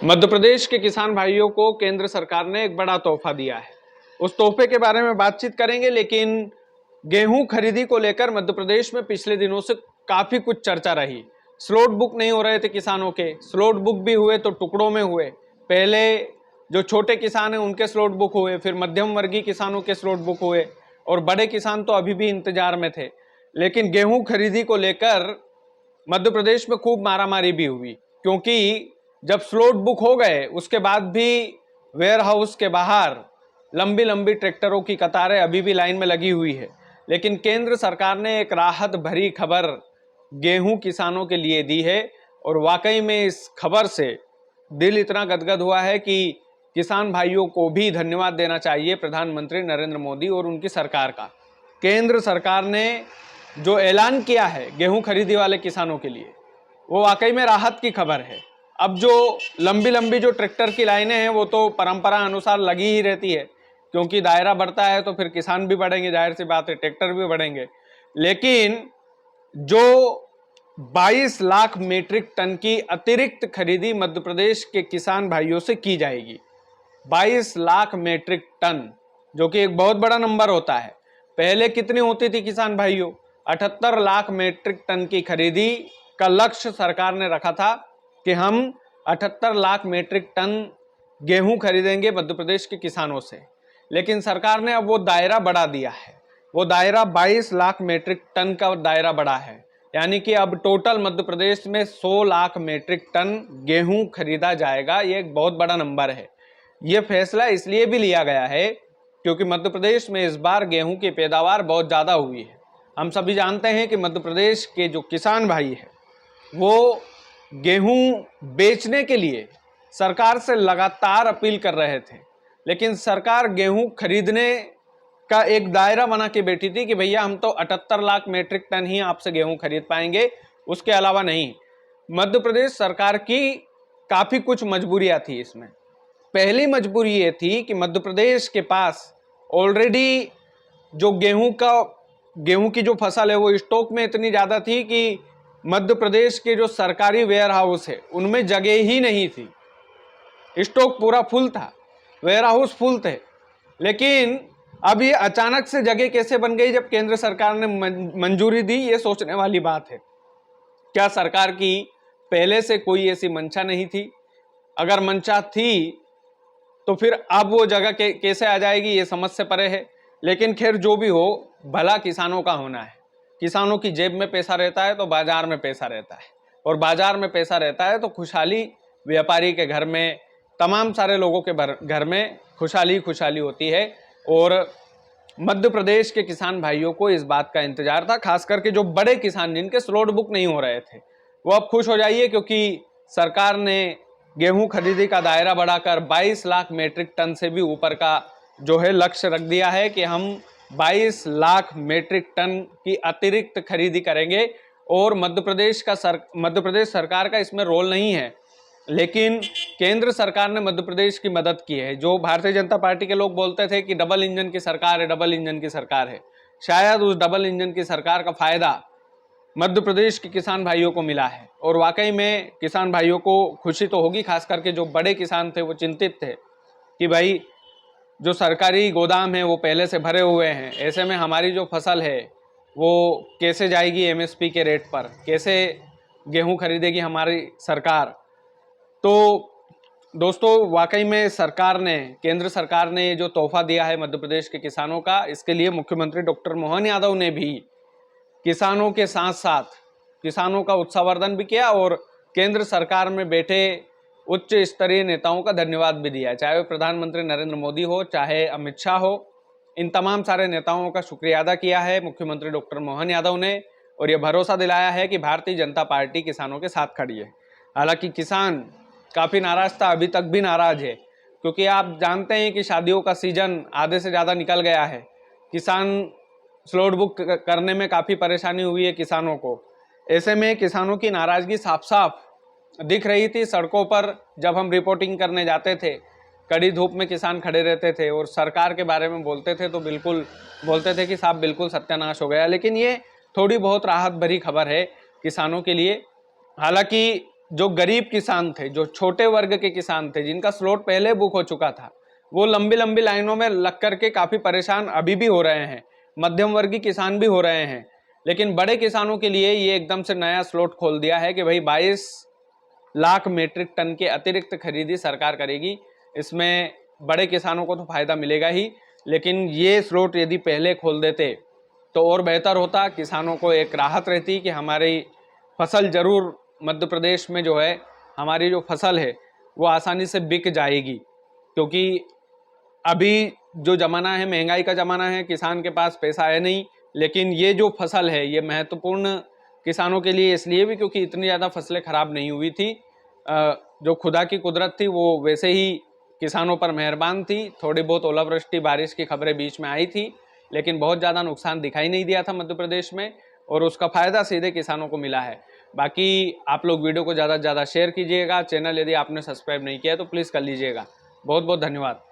मध्य प्रदेश के किसान भाइयों को केंद्र सरकार ने एक बड़ा तोहफा दिया है। उस तोहफे के बारे में बातचीत करेंगे, लेकिन गेहूं खरीदी को लेकर मध्य प्रदेश में पिछले दिनों से काफी कुछ चर्चा रही। स्लॉट बुक नहीं हो रहे थे किसानों के, स्लॉट बुक भी हुए तो टुकड़ों में हुए। पहले जो छोटे किसान हैं उनके स्लॉट बुक हुए, फिर मध्यम वर्गीय किसानों के स्लॉट बुक हुए और बड़े किसान तो अभी भी इंतजार में थे। लेकिन गेहूं खरीदी को लेकर मध्य प्रदेश में खूब मारामारी भी हुई, क्योंकि जब स्लॉट बुक हो गए उसके बाद भी वेयर हाउस के बाहर लंबी लंबी ट्रैक्टरों की कतारें अभी भी लाइन में लगी हुई है। लेकिन केंद्र सरकार ने एक राहत भरी खबर गेहूं किसानों के लिए दी है और वाकई में इस खबर से दिल इतना गदगद हुआ है कि किसान भाइयों को भी धन्यवाद देना चाहिए प्रधानमंत्री नरेंद्र मोदी और उनकी सरकार का। केंद्र सरकार ने जो ऐलान किया है गेहूं खरीदी वाले किसानों के लिए, वो वाकई में राहत की खबर है। अब जो लंबी लंबी जो ट्रैक्टर की लाइनें हैं वो तो परंपरा अनुसार लगी ही रहती है, क्योंकि दायरा बढ़ता है तो फिर किसान भी बढ़ेंगे, जाहिर सी बात है ट्रैक्टर भी बढ़ेंगे। लेकिन जो 22 लाख मीट्रिक टन की अतिरिक्त खरीदी मध्य प्रदेश के किसान भाइयों से की जाएगी, 22 लाख मीट्रिक टन, जो कि एक बहुत बड़ा नंबर होता है। पहले कितनी होती थी किसान भाइयों? 78 लाख मीट्रिक टन की खरीदी का लक्ष्य सरकार ने रखा था कि हम 78 लाख मीट्रिक टन गेहूं खरीदेंगे मध्य प्रदेश के किसानों से। लेकिन सरकार ने अब वो दायरा बढ़ा दिया है, वो दायरा 22 लाख मीट्रिक टन का दायरा बढ़ा है। यानी कि अब टोटल मध्य प्रदेश में 100 लाख मीट्रिक टन गेहूं खरीदा जाएगा। ये एक बहुत बड़ा नंबर है। ये फैसला इसलिए भी लिया गया है क्योंकि मध्य प्रदेश में इस बार गेहूं की पैदावार बहुत ज़्यादा हुई है। हम सभी जानते हैं कि मध्य प्रदेश के जो किसान भाई हैं वो गेहूं बेचने के लिए सरकार से लगातार अपील कर रहे थे, लेकिन सरकार गेहूं खरीदने का एक दायरा बना के बैठी थी कि भैया हम तो 78 लाख मीट्रिक टन ही आपसे गेहूं खरीद पाएंगे, उसके अलावा नहीं। मध्य प्रदेश सरकार की काफ़ी कुछ मजबूरियां थी इसमें। पहली मजबूरी ये थी कि मध्य प्रदेश के पास ऑलरेडी जो गेहूं की जो फसल है वो स्टॉक में इतनी ज़्यादा थी कि मध्य प्रदेश के जो सरकारी वेयर हाउस है उनमें जगह ही नहीं थी। स्टॉक पूरा फुल था, वेयर हाउस फुल थे। लेकिन अब ये अचानक से जगह कैसे बन गई जब केंद्र सरकार ने मंजूरी दी, ये सोचने वाली बात है। क्या सरकार की पहले से कोई ऐसी मंशा नहीं थी? अगर मंशा थी तो फिर अब वो जगह कैसे आ जाएगी, ये समझ से परे है। लेकिन खैर जो भी हो, भला किसानों का होना है। किसानों की जेब में पैसा रहता है तो बाजार में पैसा रहता है, और बाजार में पैसा रहता है तो खुशहाली व्यापारी के घर में, तमाम सारे लोगों के घर में खुशहाली खुशहाली होती है। और मध्य प्रदेश के किसान भाइयों को इस बात का इंतजार था, खास करके जो बड़े किसान जिनके स्लॉट बुक नहीं हो रहे थे, वो अब खुश हो जाइए क्योंकि सरकार ने गेहूं खरीदी का दायरा बढ़ाकर 22 लाख मीट्रिक टन से भी ऊपर का जो है लक्ष्य रख दिया है कि हम 22 लाख मीट्रिक टन की अतिरिक्त खरीदी करेंगे। और मध्य प्रदेश सरकार का इसमें रोल नहीं है, लेकिन केंद्र सरकार ने मध्य प्रदेश की मदद की है। जो भारतीय जनता पार्टी के लोग बोलते थे कि डबल इंजन की सरकार है, डबल इंजन की सरकार है, शायद उस डबल इंजन की सरकार का फायदा मध्य प्रदेश के किसान भाइयों को मिला है। और वाकई में किसान भाइयों को खुशी तो होगी, खास करके जो बड़े किसान थे वो चिंतित थे कि भाई जो सरकारी गोदाम है वो पहले से भरे हुए हैं, ऐसे में हमारी जो फसल है वो कैसे जाएगी एमएसपी के रेट पर, कैसे गेहूं खरीदेगी हमारी सरकार। तो दोस्तों वाकई में केंद्र सरकार ने जो तोहफा दिया है मध्य प्रदेश के किसानों का, इसके लिए मुख्यमंत्री डॉक्टर मोहन यादव ने भी किसानों के साथ साथ किसानों का उत्साहवर्धन भी किया और केंद्र सरकार में बैठे उच्च स्तरीय नेताओं का धन्यवाद भी दिया, चाहे वो प्रधानमंत्री नरेंद्र मोदी हो, चाहे अमित शाह हो। इन तमाम सारे नेताओं का शुक्रिया अदा किया है मुख्यमंत्री डॉक्टर मोहन यादव ने, और यह भरोसा दिलाया है कि भारतीय जनता पार्टी किसानों के साथ खड़ी है। हालांकि किसान काफ़ी नाराज था, अभी तक भी नाराज है, क्योंकि आप जानते हैं कि शादियों का सीजन आधे से ज़्यादा निकल गया है। किसान स्लॉट बुक करने में काफ़ी परेशानी हुई है किसानों को। ऐसे में किसानों की नाराज़गी साफ साफ दिख रही थी सड़कों पर। जब हम रिपोर्टिंग करने जाते थे, कड़ी धूप में किसान खड़े रहते थे और सरकार के बारे में बोलते थे तो बिल्कुल बोलते थे कि साहब बिल्कुल सत्यानाश हो गया। लेकिन ये थोड़ी बहुत राहत भरी खबर है किसानों के लिए। हालांकि जो गरीब किसान थे, जो छोटे वर्ग के किसान थे, जिनका स्लॉट पहले बुक हो चुका था, वो लंबी लंबी लाइनों में लग करके काफी परेशान अभी भी हो रहे हैं। मध्यम वर्गीय किसान भी हो रहे हैं। लेकिन बड़े किसानों के लिए ये एकदम से नया स्लॉट खोल दिया है कि भाई 22 लाख मीट्रिक टन के अतिरिक्त खरीदी सरकार करेगी। इसमें बड़े किसानों को तो फायदा मिलेगा ही, लेकिन ये स्लॉट यदि पहले खोल देते तो और बेहतर होता। किसानों को एक राहत रहती कि हमारी फसल जरूर मध्य प्रदेश में जो है, हमारी जो फसल है वो आसानी से बिक जाएगी। क्योंकि अभी जो ज़माना है, महंगाई का ज़माना है, किसान के पास पैसा है नहीं। लेकिन ये जो फसल है ये महत्वपूर्ण किसानों के लिए इसलिए भी क्योंकि इतनी ज़्यादा फसलें खराब नहीं हुई थी। जो खुदा की कुदरत थी वो वैसे ही किसानों पर मेहरबान थी। थोड़ी बहुत ओलावृष्टि बारिश की खबरें बीच में आई थी, लेकिन बहुत ज़्यादा नुकसान दिखाई नहीं दिया था मध्य प्रदेश में, और उसका फ़ायदा सीधे किसानों को मिला है। बाकी आप लोग वीडियो को ज़्यादा से ज़्यादा शेयर कीजिएगा। चैनल यदि आपने सब्सक्राइब नहीं किया तो प्लीज़ कर लीजिएगा। बहुत बहुत धन्यवाद।